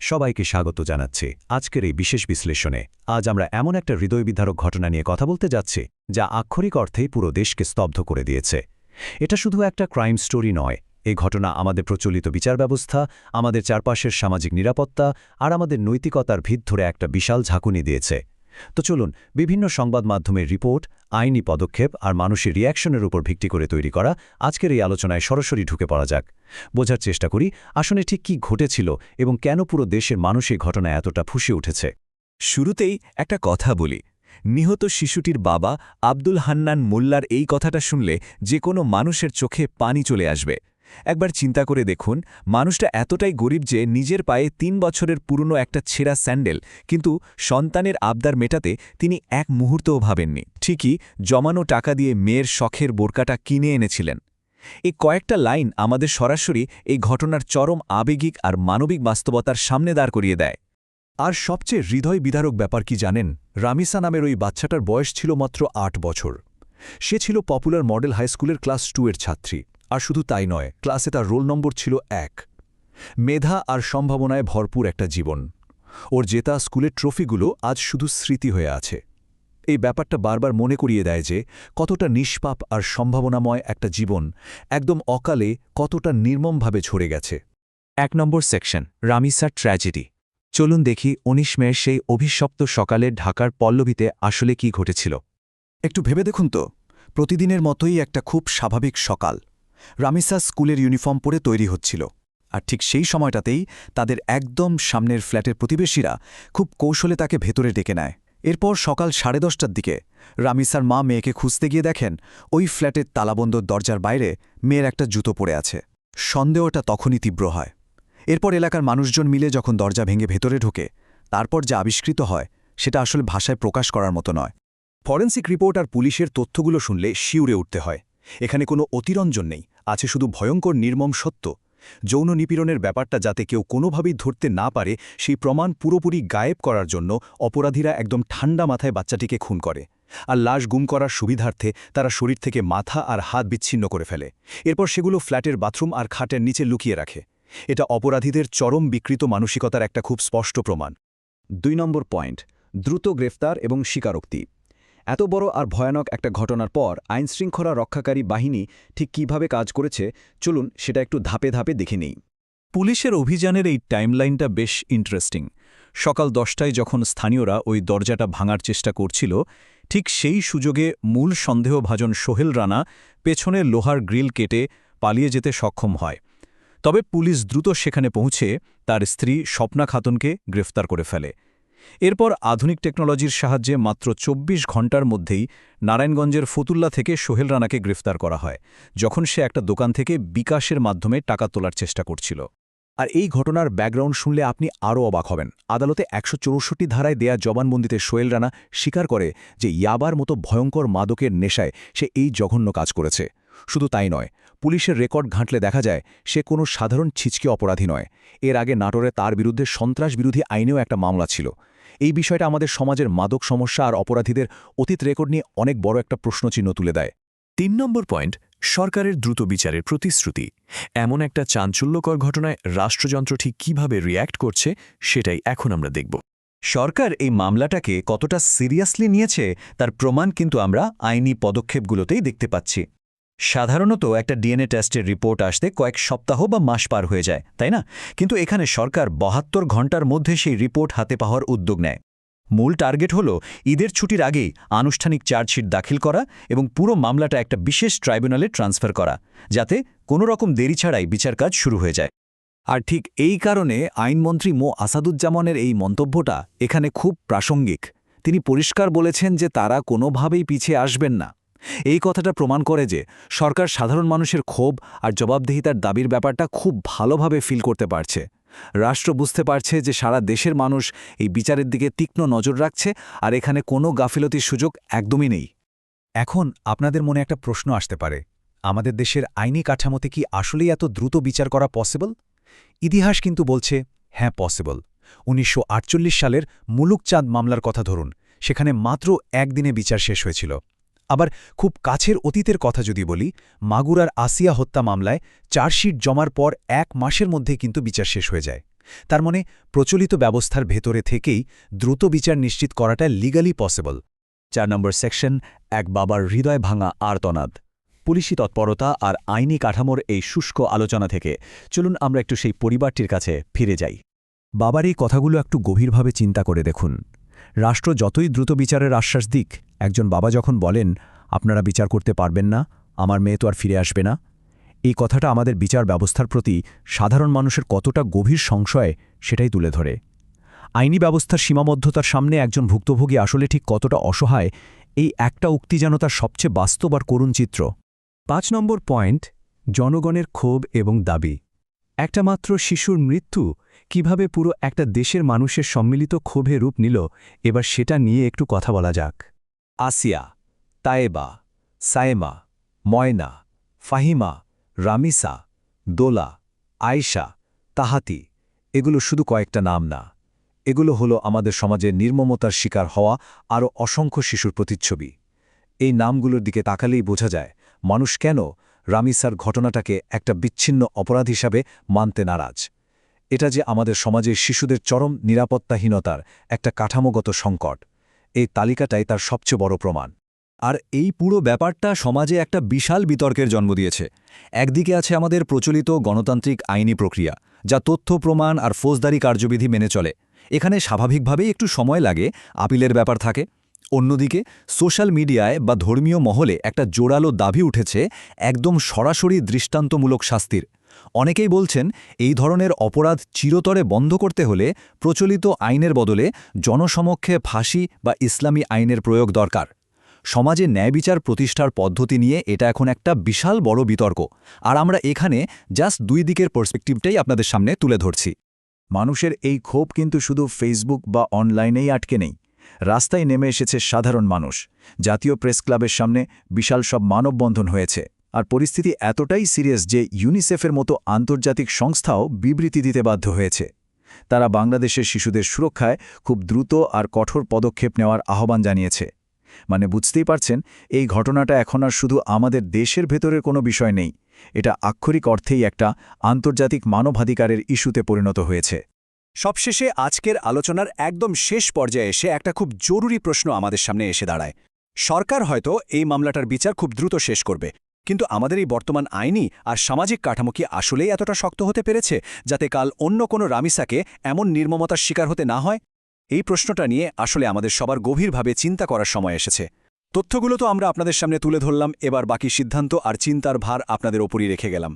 সবাইকে স্বাগত জানাচ্ছি আজকের এই বিশেষ বিশ্লেষণে। আজ আমরা এমন একটা হৃদয়বিদারক ঘটনা নিয়ে কথা বলতে যাচ্ছি যা আক্ষরিক অর্থেই পুরো দেশকে স্তব্ধ করে দিয়েছে। এটা শুধু একটা ক্রাইম স্টোরি নয়, এই ঘটনা আমাদের প্রচলিত বিচার ব্যবস্থা, আমাদের চারপাশের সামাজিক নিরাপত্তা আর আমাদের নৈতিকতার ভিত ধরে একটা বিশাল ঝাঁকুনি দিয়েছে। তো চলুন বিভিন্ন সংবাদ মাধ্যমের রিপোর্ট, আইনি পদক্ষেপ আর মানুষের রিঅ্যাকশনের উপর ভিত্তি করে তৈরি করা আজকের এই আলোচনায় সরাসরি ঢুকে পড়া যাক। বোঝার চেষ্টা করি আসলে ঠিক কী ঘটেছিল এবং কেন পুরো দেশের মানুষ এই ঘটনায় এতটা ফুঁসে উঠেছে। শুরুতেই একটা কথা বলি, নিহত শিশুটির বাবা আব্দুল হান্নান মোল্লার এই কথাটা শুনলে যে কোনো মানুষের চোখে পানি চলে আসবে। একবার চিন্তা করে দেখুন, মানুষটা এতটাই গরিব যে নিজের পায়ে ৩ বছরের পুরনো একটা ছেঁড়া স্যান্ডেল, কিন্তু সন্তানের আবদার মেটাতে তিনি এক মুহূর্তও ভাবেননি। ঠিকই জমানো টাকা দিয়ে মেয়ের শখের বোরকাটা কিনে এনেছিলেন। এই কয়েকটা লাইন আমাদের সরাসরি এই ঘটনার চরম আবেগিক আর মানবিক বাস্তবতার সামনে দাঁড় করিয়ে দেয়। আর সবচেয়ে হৃদয় বিদারক ব্যাপার কি জানেন? রামিসা নামের ওই বাচ্চাটার বয়স ছিল মাত্র ৮ বছর। সে ছিল পপুলার মডেল হাইস্কুলের ক্লাস 2 এর ছাত্রী। আর শুধু তাই নয়, ক্লাসে তার রোল নম্বর ছিল ১। মেধা আর সম্ভাবনায় ভরপুর একটা জীবন। ওর জেতা স্কুলের ট্রফিগুলো আজ শুধু স্মৃতি হয়ে আছে। এই ব্যাপারটা বারবার মনে করিয়ে দেয় যে কতটা নিষ্পাপ আর সম্ভাবনাময় একটা জীবন একদম অকালে কতটা নির্মমভাবে ঝরে গেছে। ১ নম্বর সেকশন, রামিসার ট্র্যাজেডি। চলুন দেখি ১৯ মের সেই অভিশপ্ত সকালে ঢাকার পল্লবীতে আসলে কি ঘটেছিল। একটু ভেবে দেখুন তো, প্রতিদিনের মতোই একটা খুব স্বাভাবিক সকাল। রামিসা স্কুলের ইউনিফর্ম পরে তৈরি হচ্ছিল, আর ঠিক সেই সময়টাতেই তাদের একদম সামনের ফ্ল্যাটের প্রতিবেশীরা খুব কৌশলে তাকে ভেতরে ডেকে নেয়। এরপর সকাল 10:30টার দিকে রামিসার মা মেয়েকে খুঁজতে গিয়ে দেখেন ওই ফ্ল্যাটের তালাবন্ধ দরজার বাইরে মেয়ের একটা জুতো পড়ে আছে। সন্দেহটা তখনই তীব্র হয়। এরপর এলাকার মানুষজন মিলে যখন দরজা ভেঙে ভেতরে ঢোকে, তারপর যা আবিষ্কৃত হয় সেটা আসলে ভাষায় প্রকাশ করার মতো নয়। ফরেন্সিক রিপোর্ট আর পুলিশের তথ্যগুলো শুনলে শিউরে উঠতে হয়। এখানে কোনো অতিরঞ্জন নেই, আছে শুধু ভয়ঙ্কর নির্মম সত্য। যৌন নিপীড়নের ব্যাপারটা যাতে কেউ কোনোভাবেই ধরতে না পারে, সেই প্রমাণ পুরোপুরি গায়েব করার জন্য অপরাধীরা একদম ঠান্ডা মাথায় বাচ্চাটিকে খুন করে। আর লাশ গুম করার সুবিধার্থে তারা শরীর থেকে মাথা আর হাত বিচ্ছিন্ন করে ফেলে। এরপর সেগুলো ফ্ল্যাটের বাথরুম আর খাটের নিচে লুকিয়ে রাখে। এটা অপরাধীদের চরম বিকৃত মানসিকতার একটা খুব স্পষ্ট প্রমাণ। ২ নম্বর পয়েন্ট, দ্রুত গ্রেফতার এবং স্বীকারোক্তি। এত বড় আর ভয়ানক একটা ঘটনার পর আইনশৃঙ্খলা রক্ষাকারী বাহিনী ঠিক কিভাবে কাজ করেছে, চলুন সেটা একটু ধাপে ধাপে দেখে নেই। পুলিশের অভিযানের এই টাইমলাইনটা বেশ ইন্টারেস্টিং। সকাল 10টায় যখন স্থানীয়রা ওই দরজাটা ভাঙার চেষ্টা করছিল, ঠিক সেই সুযোগে মূল সন্দেহভাজন সোহেল রানা পেছনের লোহার গ্রিল কেটে পালিয়ে যেতে সক্ষম হয়। তবে পুলিশ দ্রুত সেখানে পৌঁছে তার স্ত্রী স্বপ্না খাতুনকে গ্রেফতার করে ফেলে। এরপর আধুনিক টেকনোলজির সাহায্যে মাত্র ২৪ ঘণ্টার মধ্যেই নারায়ণগঞ্জের ফতুল্লা থেকে সোহেল রানাকে গ্রেফতার করা হয়, যখন সে একটা দোকান থেকে বিকাশের মাধ্যমে টাকা তোলার চেষ্টা করছিল। আর এই ঘটনার ব্যাকগ্রাউন্ড শুনলে আপনি আরও অবাক হবেন। আদালতে ১৬৪ ধারায় দেয়া জবানবন্দিতে সোহেল রানা স্বীকার করে যে ইয়াবার মতো ভয়ঙ্কর মাদকের নেশায় সে এই জঘন্য কাজ করেছে। শুধু তাই নয়, পুলিশের রেকর্ড ঘাঁটলে দেখা যায় সে কোনো সাধারণ ছিচকে অপরাধী নয়। এর আগে নাটোরে তার বিরুদ্ধে সন্ত্রাস বিরোধী আইনেও একটা মামলা ছিল। এই বিষয়টা আমাদের সমাজের মাদক সমস্যা আর অপরাধীদের অতীত রেকর্ড নিয়ে অনেক বড় একটা প্রশ্নচিহ্ন তুলে দেয়। ৩ নম্বর পয়েন্ট, সরকারের দ্রুত বিচারের প্রতিশ্রুতি। এমন একটা চাঞ্চল্যকর ঘটনায় রাষ্ট্রযন্ত্র ঠিক কীভাবে রিয়্যাক্ট করছে সেটাই এখন আমরা দেখব। সরকার এই মামলাটাকে কতটা সিরিয়াসলি নিয়েছে তার প্রমাণ কিন্তু আমরা আইনি পদক্ষেপগুলোতেই দেখতে পাচ্ছি। সাধারণত একটা ডিএনএ টেস্টের রিপোর্ট আসতে কয়েক সপ্তাহ বা মাস পার হয়ে যায়, তাই না? কিন্তু এখানে সরকার ৭২ ঘণ্টার মধ্যে সেই রিপোর্ট হাতে পাওয়ার উদ্যোগ নেয়। মূল টার্গেট হল ঈদের ছুটির আগেই আনুষ্ঠানিক চার্জশিট দাখিল করা এবং পুরো মামলাটা একটা বিশেষ ট্রাইব্যুনালে ট্রান্সফার করা, যাতে কোনো রকম দেরি ছাড়াই বিচার কাজ শুরু হয়ে যায়। আর ঠিক এই কারণে আইনমন্ত্রী মো আসাদুজ্জামানের এই মন্তব্যটা এখানে খুব প্রাসঙ্গিক। তিনি পরিষ্কার বলেছেন যে তারা কোনোভাবেই পিছিয়ে আসবেন না। এই কথাটা প্রমাণ করে যে সরকার সাধারণ মানুষের ক্ষোভ আর জবাবদিহিতার দাবির ব্যাপারটা খুব ভালোভাবে ফিল করতে পারছে। রাষ্ট্র বুঝতে পারছে যে সারা দেশের মানুষ এই বিচারের দিকে তীক্ষ্ণ নজর রাখছে, আর এখানে কোনো গাফিলতির সুযোগ একদমই নেই। এখন আপনাদের মনে একটা প্রশ্ন আসতে পারে, আমাদের দেশের আইনি কাঠামোতে কি আসলেই এত দ্রুত বিচার করা পসিবল? ইতিহাস কিন্তু বলছে হ্যাঁ, পসিবল। ১৯৪৮ সালের মুলুকচাঁদ মামলার কথা ধরুন, সেখানে মাত্র একদিনে বিচার শেষ হয়েছিল। আবার খুব কাছের অতীতের কথা যদি বলি, মাগুরার আসিয়া হত্যা মামলায় চার্জশিট জমার পর ১ মাসের মধ্যে কিন্তু বিচার শেষ হয়ে যায়। তার মানে প্রচলিত ব্যবস্থার ভেতরে থেকেই দ্রুত বিচার নিশ্চিত করাটা লিগালি পসিবল। 4 নম্বর সেকশন, এক বাবার হৃদয় ভাঙা আর্তনাদ। পুলিশি তৎপরতা আর আইনি কাঠামোর এই শুষ্ক আলোচনা থেকে চলুন আমরা একটু সেই পরিবারটির কাছে ফিরে যাই। বাবার এই কথাগুলো একটু গভীরভাবে চিন্তা করে দেখুন। রাষ্ট্র যতই দ্রুত বিচারের আশ্বাস দিক, একজন বাবা যখন বলেন, আপনারা বিচার করতে পারবেন না, আমার মেয়ে তো আর ফিরে আসবে না, এই কথাটা আমাদের বিচার ব্যবস্থার প্রতি সাধারণ মানুষের কতটা গভীর সংশয় সেটাই তুলে ধরে। আইনি ব্যবস্থার সীমাবদ্ধতার সামনে একজন ভুক্তভোগী আসলে ঠিক কতটা অসহায়, এই একটা উক্তি যেন তার সবচেয়ে বাস্তব আর করুণ চিত্র। 5 নম্বর পয়েন্ট, জনগণের ক্ষোভ এবং দাবি। একটা মাত্র শিশুর মৃত্যু কিভাবে পুরো একটা দেশের মানুষের সম্মিলিত ক্ষোভে রূপ নিল, এবার সেটা নিয়ে একটু কথা বলা যাক। আসিয়া, তায়েবা, সায়েমা, ময়না, ফাহিমা, রামিসা, দোলা, আয়েশা, তাহাতি, এগুলো শুধু কয়েকটা নাম না, এগুলো হলো আমাদের সমাজে নির্মমতার শিকার হওয়া আরও অসংখ্য শিশুর প্রতিচ্ছবি। এই নামগুলোর দিকে তাকালেই বোঝা যায় মানুষ কেন রামিসার ঘটনাটাকে একটা বিচ্ছিন্ন অপরাধ হিসাবে মানতে নারাজ। এটা যে আমাদের সমাজের শিশুদের চরম নিরাপত্তাহীনতার একটা কাঠামোগত সংকট, এই তালিকাটাই তার সবচেয়ে বড় প্রমাণ। আর এই পুরো ব্যাপারটা সমাজে একটা বিশাল বিতর্কের জন্ম দিয়েছে। একদিকে আছে আমাদের প্রচলিত গণতান্ত্রিক আইনি প্রক্রিয়া, যা তথ্য প্রমাণ আর ফৌজদারি কার্যবিধি মেনে চলে। এখানে স্বাভাবিকভাবেই একটু সময় লাগে, আপিলের ব্যাপার থাকে। অন্যদিকে সোশ্যাল মিডিয়ায় বা ধর্মীয় মহলে একটা জোরালো দাবি উঠেছে একদম সরাসরি দৃষ্টান্তমূলক শাস্তির। অনেকেই বলছেন এই ধরনের অপরাধ চিরতরে বন্ধ করতে হলে প্রচলিত আইনের বদলে জনসমক্ষে ফাঁসি বা ইসলামী আইনের প্রয়োগ দরকার। সমাজে ন্যায়বিচার প্রতিষ্ঠার পদ্ধতি নিয়ে এটা এখন একটা বিশাল বড় বিতর্ক, আর আমরা এখানে জাস্ট দুই দিকের পার্সপেক্টিভটাই আপনাদের সামনে তুলে ধরছি। মানুষের এই ক্ষোভ কিন্তু শুধু ফেসবুক বা অনলাইনেই আটকে নেই, রাস্তায় নেমে এসেছে সাধারণ মানুষ। জাতীয় প্রেস ক্লাবের সামনে বিশাল সব মানববন্ধন হয়েছে, আর পরিস্থিতি এতটাই সিরিয়াস যে ইউনিসেফের মতো আন্তর্জাতিক সংস্থাও বিবৃতি দিতে বাধ্য হয়েছে। তারা বাংলাদেশের শিশুদের সুরক্ষায় খুব দ্রুত আর কঠোর পদক্ষেপ নেওয়ার আহ্বান জানিয়েছে। মানে বুঝতেই পারছেন, এই ঘটনাটা এখন আর শুধু আমাদের দেশের ভেতরের কোনো বিষয় নেই, এটা আক্ষরিক অর্থেই একটা আন্তর্জাতিক মানবাধিকারের ইস্যুতে পরিণত হয়েছে। সবশেষে আজকের আলোচনার একদম শেষ পর্যায়ে এসে একটা খুব জরুরি প্রশ্ন আমাদের সামনে এসে দাঁড়ায়। সরকার হয়তো এই মামলাটার বিচার খুব দ্রুত শেষ করবে, কিন্তু আমাদের এই বর্তমান আইনি আর সামাজিক কাঠামো কি আসলেই এতটা শক্ত হতে পেরেছে যাতে কাল অন্য কোনো রামিসাকে এমন নির্মমতার শিকার হতে না হয়? এই প্রশ্নটা নিয়ে আসলে আমাদের সবার গভীরভাবে চিন্তা করার সময় এসেছে। তথ্যগুলো তো আমরা আপনাদের সামনে তুলে ধরলাম, এবার বাকি সিদ্ধান্ত আর চিন্তার ভার আপনাদের ওপরই রেখে গেলাম।